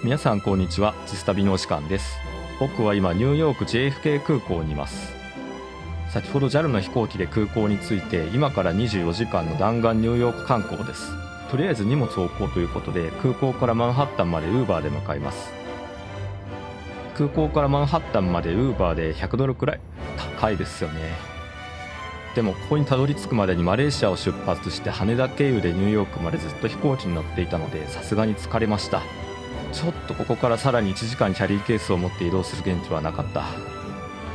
皆さんこんにちは。ジスタビのお時間です。僕は今ニューヨーク JFK 空港にいます。先ほど JAL の飛行機で空港に着いて、今から24時間の弾丸ニューヨーク観光です。とりあえず荷物を置こうということで、空港からマンハッタンまで Uber で向かいます。空港からマンハッタンまで Uber で$100くらい。高いですよね。でもここにたどり着くまでにマレーシアを出発して羽田経由でニューヨークまでずっと飛行機に乗っていたので、さすがに疲れました。ちょっとここからさらに1時間キャリーケースを持って移動する元気はなかった。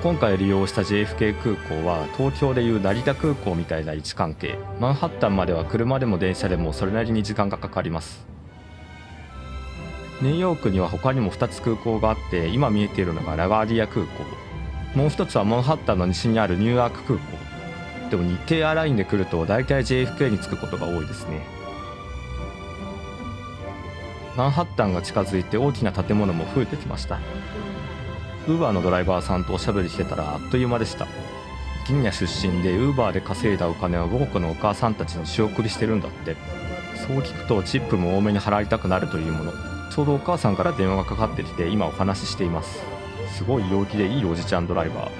今回利用した JFK 空港は東京でいう成田空港みたいな位置関係。マンハッタンまでは車でも電車でもそれなりに時間がかかります。ニューヨークには他にも2つ空港があって、今見えているのがラガーディア空港、もう1つはマンハッタンの西にあるニューアーク空港。でも日系エアラインで来ると大体 JFK に着くことが多いですね。マンハッタンが近づいて大きな建物も増えてきました。ウーバーのドライバーさんとおしゃべりしてたらあっという間でした。ギニア出身でウーバーで稼いだお金を母国のお母さんたちに仕送りしてるんだって。そう聞くとチップも多めに払いたくなるというもの。ちょうどお母さんから電話がかかってきて今お話ししています。すごい陽気でいいおじちゃんドライバー。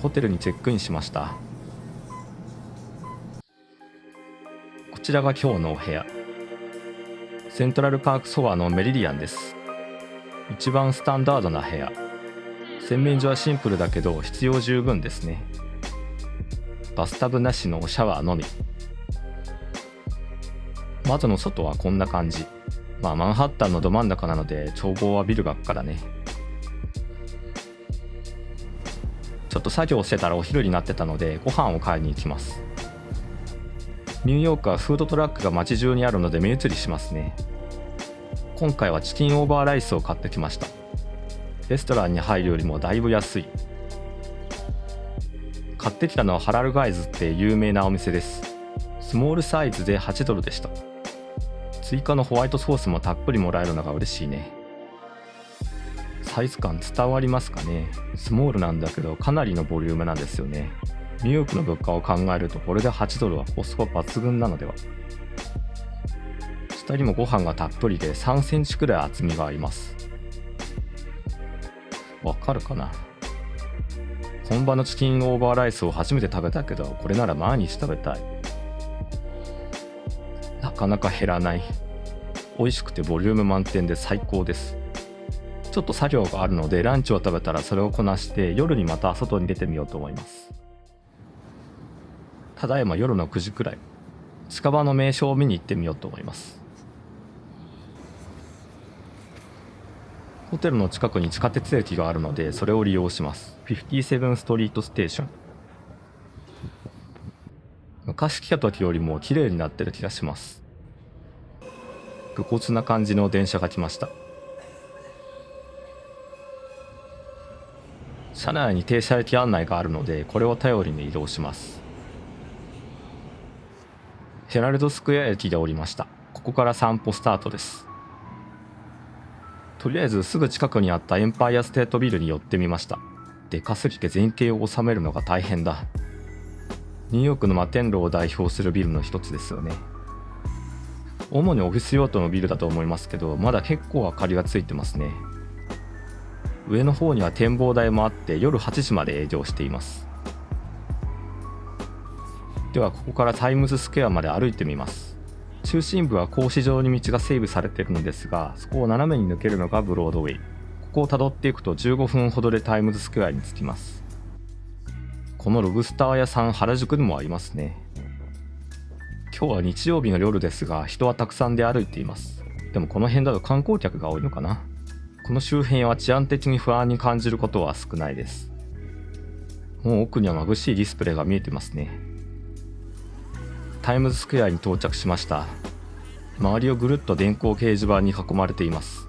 ホテルにチェックインしました。こちらが今日のお部屋。セントラルパークソアのメリディアンです。一番スタンダードな部屋。洗面所はシンプルだけど必要十分ですね。バスタブなしのシャワーのみ。窓の外はこんな感じ。マンハッタンのど真ん中なので眺望はビルばっかだね。ちょっと作業してたらお昼になってたのでご飯を買いに行きます。ニューヨークはフードトラックが街中にあるので目移りしますね。今回はチキンオーバーライスを買ってきました。レストランに入るよりもだいぶ安い。買ってきたのはハラルガイズって有名なお店です。スモールサイズで$8でした。追加のホワイトソースもたっぷりもらえるのが嬉しいね。サイズ感伝わりますかね。スモールなんだけどかなりのボリュームなんですよね。ニューヨークの物価を考えるとこれで$8はコスパ抜群なのでは。下にもご飯がたっぷりで3センチくらい厚みがあります。わかるかな。本場のチキンオーバーライスを初めて食べたけど、これなら毎日食べたい。なかなか減らない。美味しくてボリューム満点で最高です。ちょっと作業があるのでランチを食べたらそれをこなして夜にまた外に出てみようと思います。ただいま夜の9時くらい。近場の名所を見に行ってみようと思います。ホテルの近くに地下鉄駅があるのでそれを利用します。57ストリートステーション。昔来た時よりも綺麗になってる気がします。武骨な感じの電車が来ました。車内に停車駅案内があるのでこれを頼りに移動します。ヘラルドスクエア駅で降りました。ここから散歩スタートです。とりあえずすぐ近くにあったエンパイアステートビルに寄ってみました。でかすぎて前景を収めるのが大変だ。ニューヨークの摩天楼を代表するビルの一つですよね。主にオフィス用途のビルだと思いますけど、まだ結構明かりがついてますね。上の方には展望台もあって夜8時まで営業しています。ではここからタイムズスクエアまで歩いてみます。中心部は格子状に道が整備されているのですが、そこを斜めに抜けるのがブロードウェイ。ここをたどっていくと15分ほどでタイムズスクエアに着きます。このロブスター屋さん原宿にもありますね。今日は日曜日の夜ですが人はたくさんで歩いています。でもこの辺だと観光客が多いのかな。この周辺は治安的に不安に感じることは少ないです。もう奥には眩しいディスプレイが見えてますね。タイムズスクエアに到着しました。周りをぐるっと電光掲示板に囲まれています。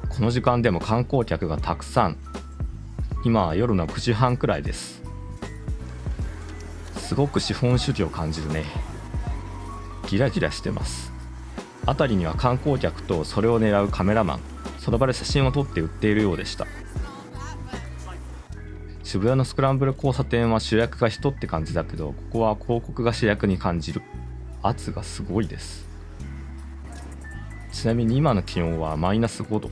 この時間でも観光客がたくさん。今は夜の9時半くらいです。すごく資本主義を感じるね。ギラギラしてます。辺りには観光客とそれを狙うカメラマン、その場で写真を撮って売っているようでした。渋谷のスクランブル交差点は主役が人って感じだけど、ここは広告が主役に感じる。圧がすごいです。ちなみに今の気温はマイナス5度。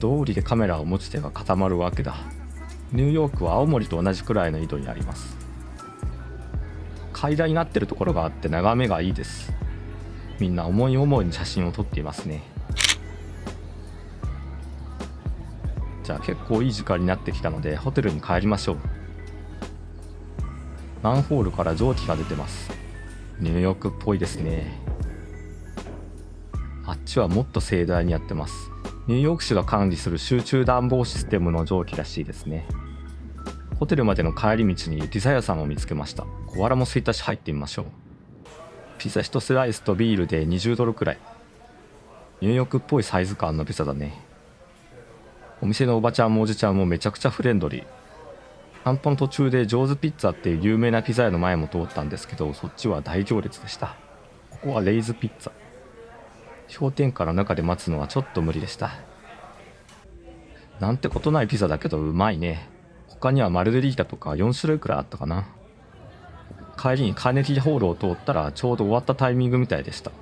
道理でカメラを持つ手が固まるわけだ。ニューヨークは青森と同じくらいの緯度にあります。階段になってるところがあって眺めがいいです。みんな思い思いに写真を撮っていますね。じゃあ結構いい時間になってきたのでホテルに帰りましょう。マンホールから蒸気が出てます。ニューヨークっぽいですね。あっちはもっと盛大にやってます。ニューヨーク市が管理する集中暖房システムの蒸気らしいですね。ホテルまでの帰り道にピザ屋さんを見つけました。小腹も空いたし入ってみましょう。ピザ1スライスとビールで20ドルくらい。ニューヨークっぽいサイズ感のピザだね。お店のおばちゃんもおじちゃんもめちゃくちゃフレンドリー。散歩の途中でジョーズピッツァっていう有名なピザ屋の前も通ったんですけど、そっちは大行列でした。ここはレイズピッツァ。氷点下の中で待つのはちょっと無理でした。なんてことないピザだけどうまいね。他にはマルゲリータとか4種類くらいあったかな。帰りにカーネギーホールを通ったらちょうど終わったタイミングみたいでした。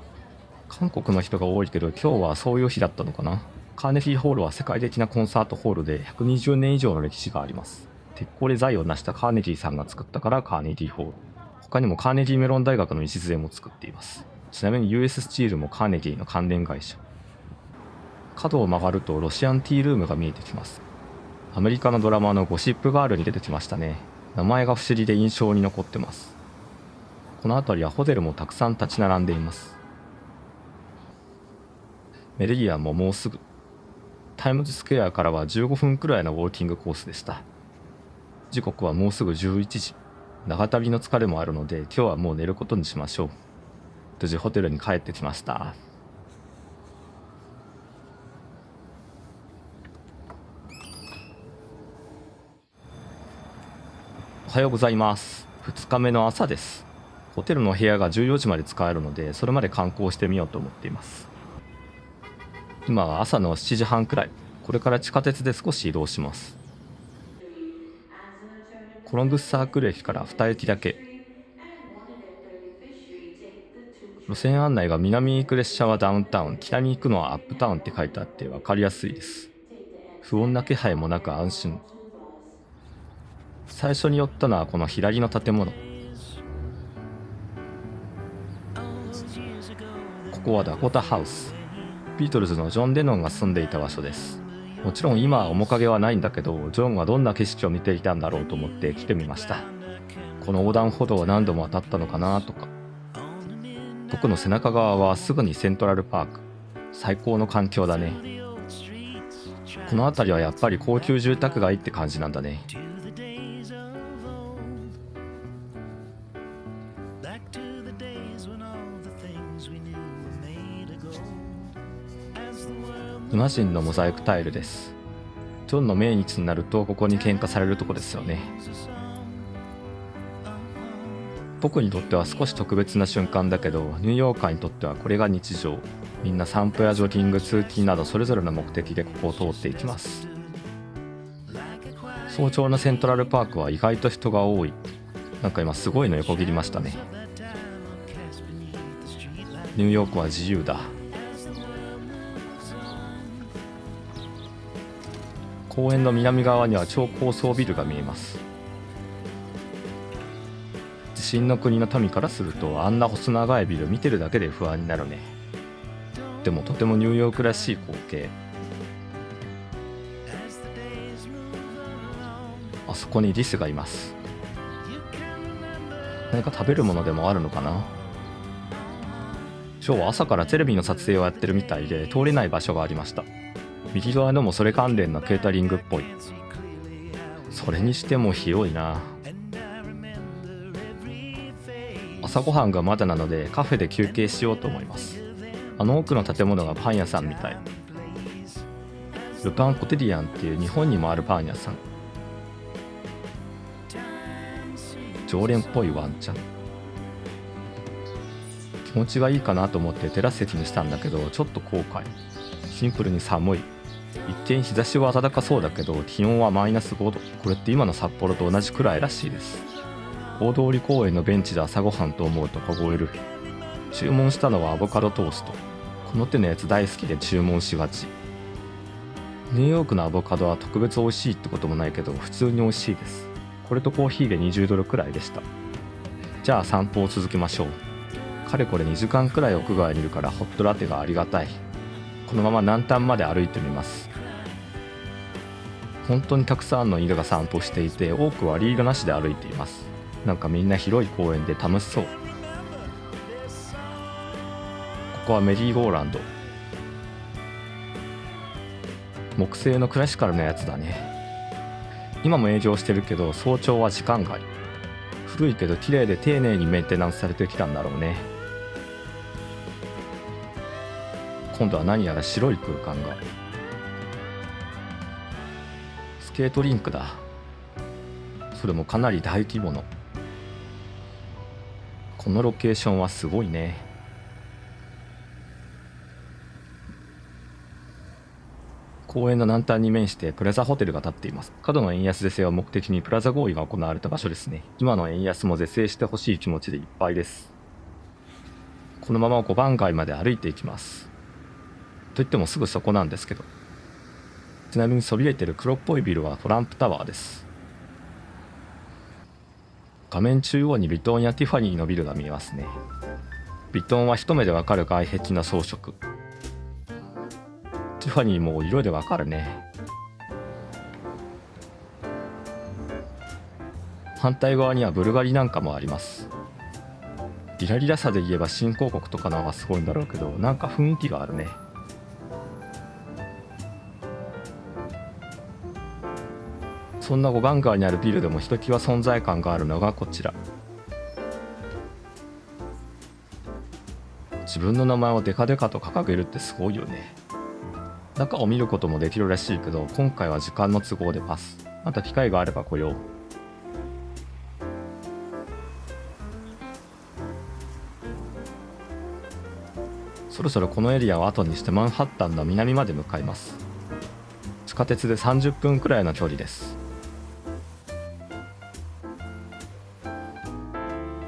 韓国の人が多いけど今日はそういう日だったのかな。カーネギーホールは世界的なコンサートホールで120年以上の歴史があります。鉄鋼で財を成したカーネギーさんが作ったからカーネギーホール。他にもカーネギーメロン大学の礎も作っています。ちなみに US スチールもカーネギーの関連会社。角を曲がるとロシアンティールームが見えてきます。アメリカのドラマのゴシップガールに出てきましたね。名前が不思議で印象に残ってます。この辺りはホテルもたくさん立ち並んでいます。メリディアンももうすぐ。タイムズスクエアからは15分くらいのウォーキングコースでした。時刻はもうすぐ11時。長旅の疲れもあるので今日はもう寝ることにしましょう。無事ホテルに帰ってきました。おはようございます。2日目の朝です。ホテルの部屋が14時まで使えるのでそれまで観光してみようと思っています。今は朝の7時半くらい。これから地下鉄で少し移動します。コロンブスサークル駅から2駅だけ。路線案内が南に行く列車はダウンタウン、北に行くのはアップタウンって書いてあって分かりやすいです。不穏な気配もなく安心。最初に寄ったのはこの左の建物。ここはダコタハウス。ビートルズのジョン・レノンが住んでいた場所です。もちろん今は面影はないんだけど、ジョンはどんな景色を見ていたんだろうと思って来てみました。この横断歩道は何度も渡ったのかなとか。僕の背中側はすぐにセントラルパーク。最高の環境だね。この辺りはやっぱり高級住宅街って感じなんだね。イマジンのモザイクタイルです。ジョンの命日になるとここに喧嘩されるとこですよね。僕にとっては少し特別な瞬間だけど、ニューヨーカーにとってはこれが日常。みんな散歩やジョギング、通勤などそれぞれの目的でここを通っていきます。早朝のセントラルパークは意外と人が多い。なんか今すごいの横切りましたね。ニューヨークは自由だ。公園の南側には超高層ビルが見えます。地震の国の民からするとあんな細長いビル見てるだけで不安になるね。でもとてもニューヨークらしい光景。あそこにリスがいます。何か食べるものでもあるのかな。今日は朝からテレビの撮影をやってるみたいで通れない場所がありました。右側のもそれ関連のケータリングっぽい。それにしても広いな。朝ごはんがまだなのでカフェで休憩しようと思います。あの奥の建物がパン屋さんみたい。ルパンコテディアンっていう日本にもあるパン屋さん。常連っぽいワンちゃん。気持ちがいいかなと思ってテラス席にしたんだけどちょっと後悔。シンプルに寒い。一見日差しは暖かそうだけど気温はマイナス5度。これって今の札幌と同じくらいらしいです。大通公園のベンチで朝ごはんと思うと凍える。注文したのはアボカドトースト。ここの手のやつ大好きで注文しがち。ニューヨークのアボカドは特別美味しいってこともないけど普通に美味しいです。これとコーヒーで20ドルくらいでした。じゃあ散歩を続けましょう。かれこれ2時間くらい屋外にいるからホットラテがありがたい。このまま南端まで歩いてみます。本当にたくさんの犬が散歩していて、多くはリードなしで歩いています。なんかみんな広い公園で楽しそう。ここはメリーゴーランド。木製のクラシカルなやつだね。今も営業してるけど早朝は時間外。古いけど綺麗で丁寧にメンテナンスされてきたんだろうね。今度は何やら白い空間が。スケートリンクだ。それもかなり大規模の。このロケーションはすごいね。公園の南端に面してプラザホテルが建っています。過度の円安是正を目的にプラザ合意が行われた場所ですね。今の円安も是正してほしい気持ちでいっぱいです。このまま5番街まで歩いていきます。といってもすぐそこなんですけど。ちなみにそびえてる黒っぽいビルはトランプタワーです。画面中央にヴィトンやティファニーのビルが見えますね。ヴィトンは一目でわかる外壁の装飾。ティファニーも色でわかるね。反対側にはブルガリなんかもあります。リラリラさで言えば新興国とかの方がすごいんだろうけど、なんか雰囲気があるね。そんな5番街にあるビルでもひときわ存在感があるのがこちら。自分の名前をデカデカと掲げるってすごいよね。中を見ることもできるらしいけど、今回は時間の都合でパス。また機会があれば来よう。そろそろこのエリアを後にしてマンハッタンの南まで向かいます。地下鉄で30分くらいの距離です。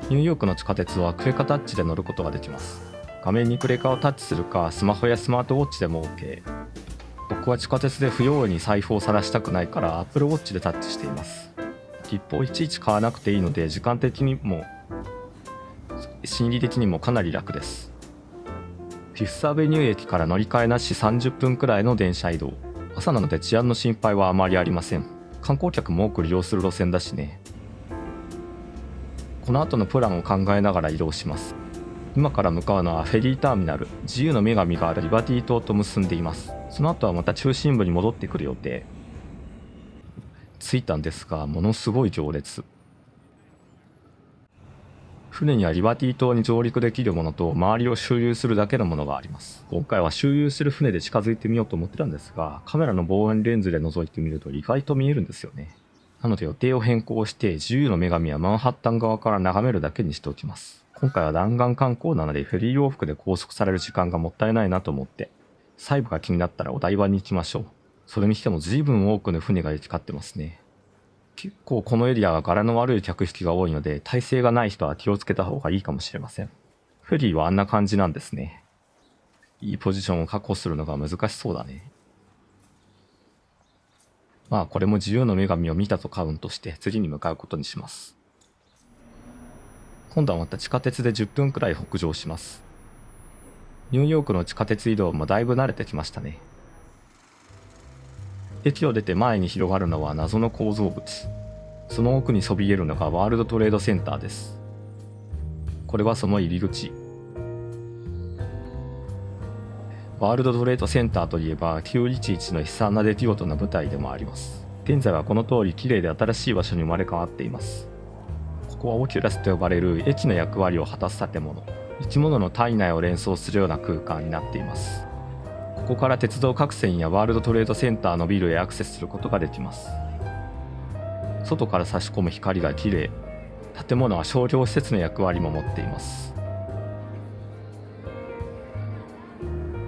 ニューヨークの地下鉄はクレカタッチで乗ることができます。画面にクレカをタッチするか、スマホやスマートウォッチでも OK。僕は地下鉄で不用意に財布を晒したくないから Apple Watch でタッチしています。切符をいちいち買わなくていいので、時間的にも心理的にもかなり楽です。フィフスアベニュー駅から乗り換えなし30分くらいの電車移動。朝なので治安の心配はあまりありません。観光客も多く利用する路線だしね。この後のプランを考えながら移動します。今から向かうのはフェリーターミナル、自由の女神があるリバティ島と結んでいます。その後はまた中心部に戻ってくる予定。着いたんですが、ものすごい行列。船にはリバティ島に上陸できるものと周りを周遊するだけのものがあります。今回は周遊する船で近づいてみようと思ってたんですが、カメラの望遠レンズで覗いてみると意外と見えるんですよね。なので予定を変更して自由の女神はマンハッタン側から眺めるだけにしておきます。今回は弾丸観光なのでフェリー往復で拘束される時間がもったいないなと思って、細部が気になったらお台場に行きましょう。それにしても随分多くの船が行き交ってますね。結構このエリアは柄の悪い客引きが多いので、耐性がない人は気をつけた方がいいかもしれません。フェリーはあんな感じなんですね。いいポジションを確保するのが難しそうだね。まあこれも自由の女神を見たとカウントして次に向かうことにします。今度はまた地下鉄で10分くらい北上します。ニューヨークの地下鉄移動もだいぶ慣れてきましたね。駅を出て前に広がるのは謎の構造物。その奥にそびえるのがワールドトレードセンターです。これはその入り口。ワールドトレードセンターといえば911の悲惨な出来事の舞台でもあります。現在はこの通り綺麗で新しい場所に生まれ変わっています。ここはオキュラスと呼ばれる駅の役割を果たす建物。生き物の体内を連想するような空間になっています。ここから鉄道各線やワールドトレードセンターのビルへアクセスすることができます。外から差し込む光が綺麗。建物は商業施設の役割も持っています。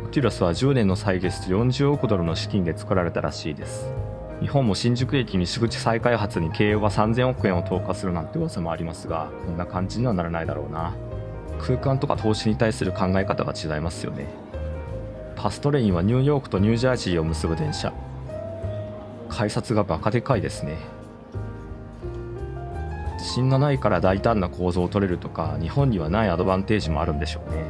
オキュラスは10年の歳月と40億ドルの資金で作られたらしいです。日本も新宿駅西口再開発に経営は3000億円を投下するなんて噂もありますが、こんな感じにはならないだろうな。空間とか投資に対する考え方が違いますよね。パストレインはニューヨークとニュージャージーを結ぶ電車。改札がバカでかいですね。地震がないから大胆な構造を取れるとか、日本にはないアドバンテージもあるんでしょうね。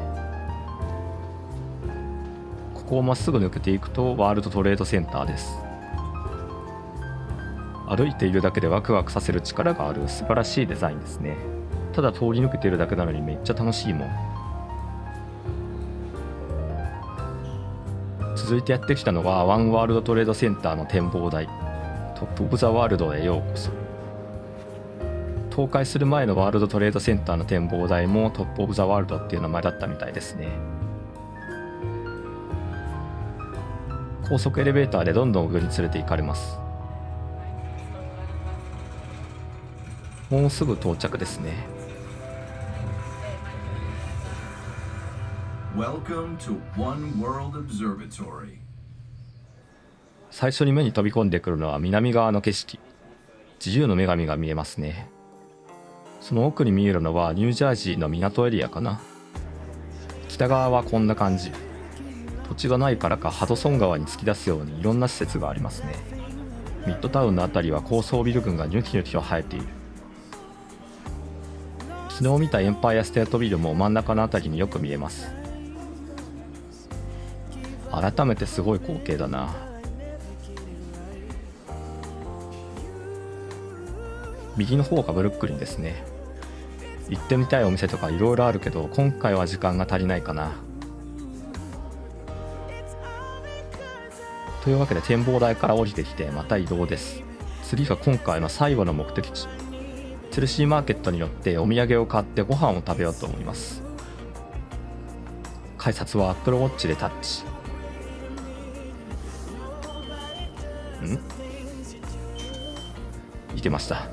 ここをまっすぐ抜けていくとワールドトレードセンターです。歩いているだけでワクワクさせる力がある素晴らしいデザインですね。ただ通り抜けているだけなのにめっちゃ楽しいもん。続いてやってきたのはワンワールドトレードセンターの展望台、トップオブザワールドへようこそ。倒壊する前のワールドトレードセンターの展望台もトップオブザワールドっていう名前だったみたいですね。高速エレベーターでどんどん上に連れて行かれます。もうすぐ到着ですね。Welcome to One World Observatory. 最初に目に飛び込んでくるのは南側の景色。自由の女神が見えますね。その奥に見えるのはニュージャージーの港エリアかな。北側はこんな感じ。土地がないからかハドソン川に突き出すようにいろんな施設がありますね。ミッドタウンのあたりは高層ビル群がニョキニョキと生えている。昨日見たエンパイアステートビルも真ん中のあたりによく見えます。改めてすごい光景だな。右の方がブルックリンですね。行ってみたいお店とかいろいろあるけど今回は時間が足りないかな。というわけで展望台から降りてきてまた移動です。次が今回の最後の目的地、チェルシーマーケットによってお土産を買ってご飯を食べようと思います。改札は Apple Watch でタッチ。いけました。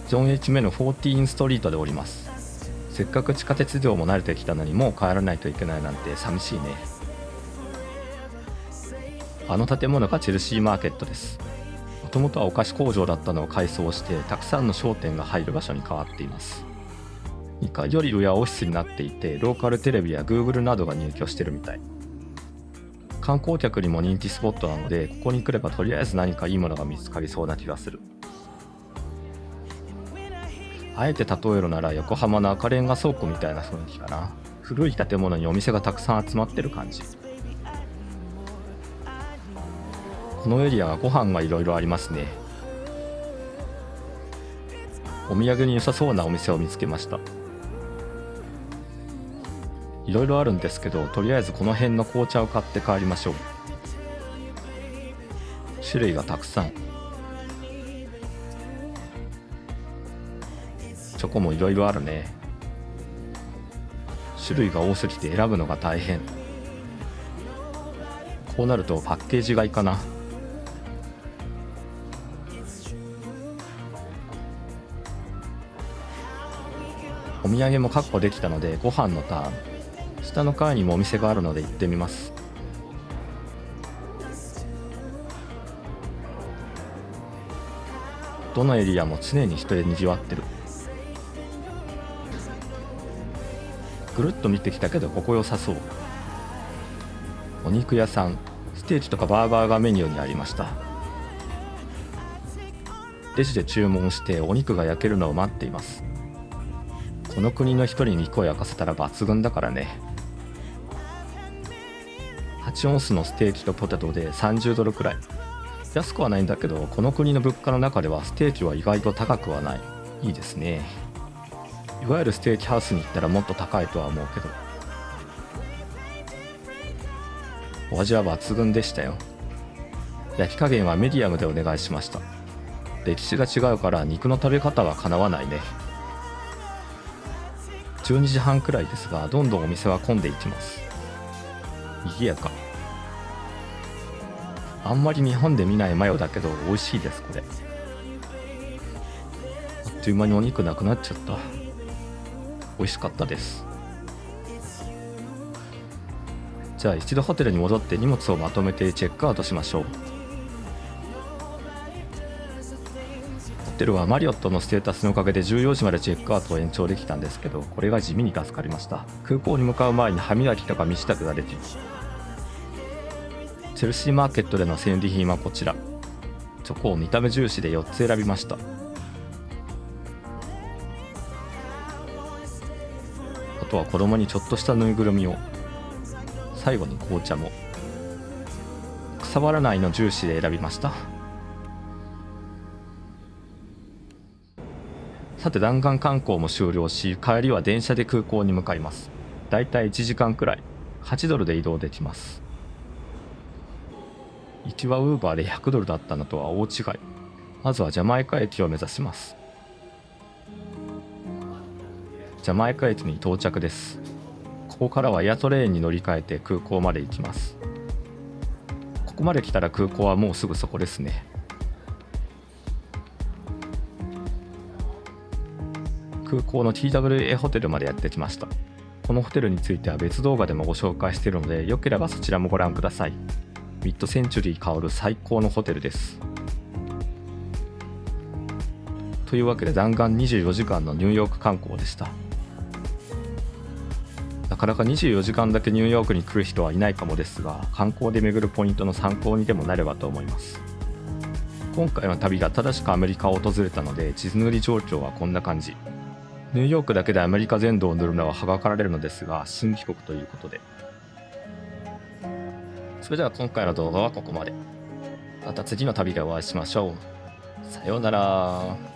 ジョン H 目の14ストリートで降ります。せっかく地下鉄道も慣れてきたのにもう帰らないといけないなんて寂しいね。あの建物がチェルシーマーケットです。もともとはお菓子工場だったのを改装してたくさんの商店が入る場所に変わっています。2階より上はオフィスになっていてローカルテレビや Google などが入居してるみたい。観光客にも人気スポットなのでここに来ればとりあえず何かいいものが見つかりそうな気がする。あえて例えるなら横浜の赤レンガ倉庫みたいな雰囲気かな。古い建物にお店がたくさん集まってる感じ。このエリアはご飯がいろいろありますね。お土産に良さそうなお店を見つけました。いろいろあるんですけどとりあえずこの辺の紅茶を買って帰りましょう。種類がたくさん。チョコもいろいろあるね。種類が多すぎて選ぶのが大変。こうなるとパッケージ買いかな。お土産も確保できたのでご飯のターン。下の階にもお店があるので行ってみます。どのエリアも常に人で賑わってる。ぐるっと見てきたけどここ良さそう。お肉屋さん、ステーキとかバーガーがメニューにありました。レジで注文してお肉が焼けるのを待っています。この国の人に肉を焼かせたら抜群だからね。8オンスのステーキとポテトで30ドルくらい。安くはないんだけどこの国の物価の中ではステーキは意外と高くはない。いいですね。いわゆるステーキハウスに行ったらもっと高いとは思うけど、お味は抜群でしたよ。焼き加減はメディアムでお願いしました。歴史が違うから肉の食べ方はかなわないね。12時半くらいですがどんどんお店は混んでいきます。賑やか。あんまり日本で見ないマヨだけど美味しいです。これあっという間にお肉なくなっちゃった。美味しかったです。じゃあ一度ホテルに戻って荷物をまとめてチェックアウトしましょう。テルはマリオットのステータスのおかげで14時までチェックアウトを延長できたんですけど、これが地味に助かりました。空港に向かう前に歯磨きとか身支度ができる。チェルシーマーケットでの戦利品はこちら。チョコを見た目重視で4つ選びました。あとは子供にちょっとしたぬいぐるみを。最後に紅茶も。くさばらないの重視で選びました。さて弾丸観光も終了し、帰りは電車で空港に向かいます。だいたい1時間くらい、8ドルで移動できます。行きはウーバーで100ドルだったのとは大違い。まずはジャマイカ駅を目指します。ジャマイカ駅に到着です。ここからはエアトレインに乗り換えて空港まで行きます。ここまで来たら空港はもうすぐそこですね。空港の TWA ホテルまでやってきました。このホテルについては別動画でもご紹介しているので、よければそちらもご覧ください。ミッドセンチュリー香る最高のホテルです。というわけで弾丸24時間のニューヨーク観光でした。なかなか24時間だけニューヨークに来る人はいないかもですが、観光で巡るポイントの参考にでもなればと思います。今回の旅が正しくアメリカを訪れたので、地図塗り状況はこんな感じ。ニューヨークだけでアメリカ全土を塗るのははばかられるのですが、新帰国ということで。それでは今回の動画はここまで。また次の旅でお会いしましょう。さようなら。